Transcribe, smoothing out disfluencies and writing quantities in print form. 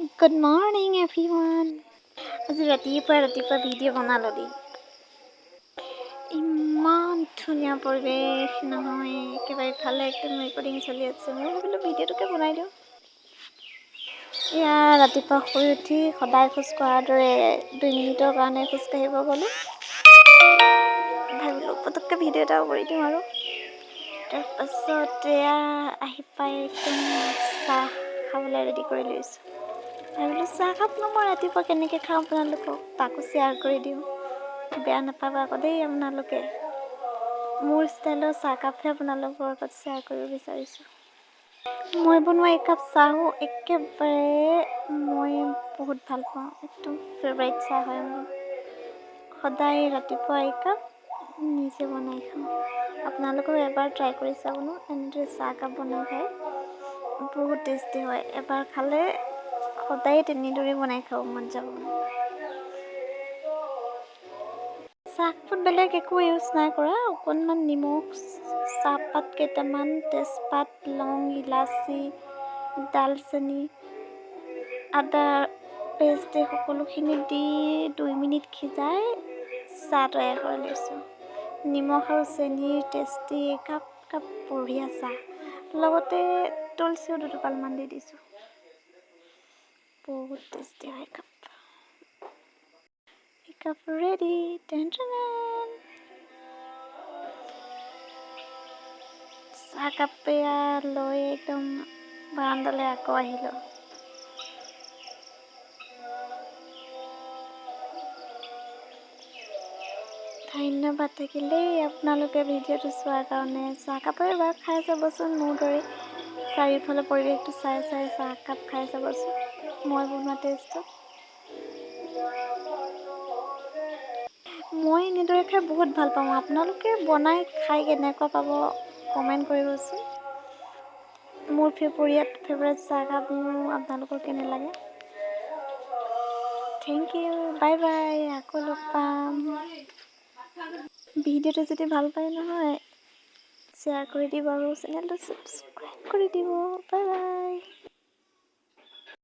Good morning everyone. আজি ৰাতিপুৱা video' বনালো ইমান ধুনীয়া পৰিৱেশ নহয় একেবাৰে ভালে একদম ৰেকৰ্ডিং চলি আছে মই ভাবিলোঁ ভিডিঅ'টোকে বনাই দিওঁ ৰাতিপুৱা শুই উঠি সদায় খোজ কঢ়াৰ দৰে 2 মিনিটৰ কাৰণে খোজ কাঢ়িব গ'লোঁ ভাবিলোঁ পটককৈ ভিডিঅ' এটা কৰি দিওঁ আৰু তাৰপাছত আহি পাই একদম চাহ খাবলৈ ৰেডি কৰি লৈছোঁ ভাবিলোঁ চাহ কাপ মই ৰাতিপুৱা কেনেকৈ খাওঁ আপোনালোকক তাকো শ্বেয়াৰ কৰি দিওঁ বেয়া নাপাব আকৌ দেই আপোনালোকে মোৰ ষ্টাইলৰ চাহকাপহে আপোনালোকৰ আগত শ্বেয়াৰ কৰিব বিচাৰিছোঁ মই বনোৱা একাপ চাহো একেবাৰে মই বহুত ভাল পাওঁ একদম ফেভাৰিট চাহ হয় মোৰ সদায় ৰাতিপুৱা একাপ নিজে বনাই খাওঁ আপোনালোকেও এবাৰ ট্ৰাই কৰি চাব ন এনেদৰে চাহকাপ বনাই খাই বহুত টেষ্টি হয় এবাৰ খালে সদায় তেনেদৰে বনাই খাব মন যাব চাহপাত বেলেগ একো ইউজ নাই কৰা অকণমান নিমখ চাহপাত কেইটামান তেজপাত লং ইলাচি দালচেনি আদা পেষ্ট সকলোখিনি দি 2 মিনিট সিজাই চাহ তৈয়াৰ কৰি লৈছোঁ নিমখ আৰু চেনিৰ টেষ্টি একাপ বঢ়িয়া চাহ লগতে তুলসীও 2 টোপালমান দি দিছোঁ বহুত টেষ্টি হয় একাপ ৰেডি চাহকাপ লৈ একদম বাৰান্দালৈ আকৌ আহিলোঁ ধন্যবাদ থাকিলেই আপোনালোকে ভিডিঅ'টো চোৱাৰ কাৰণে চাহকাপৰ এবাৰ খাই চাবচোন মোৰ দৰে চাৰিওফালে পৰিৱেশটো চাই চাহকাপ খাই চাবচোন মই বনোৱা টেষ্টটো মই এনেদৰে খাই বহুত ভাল পাওঁ আপোনালোকে বনাই খাই কেনেকুৱা পাব কমেণ্ট কৰিবচোন মোৰ ফেভৰেট চাহকাপ আপোনালোকৰ কেনে লাগে থেংক ইউ বাই বাই আকৌ লগ পাম ভিডিঅ'টো যদি ভাল পায় নহয় শ্বেয়াৰ কৰি দিব আৰু চেনেলটো ছাবস্ক্ৰাইব কৰি দিব বাই বাই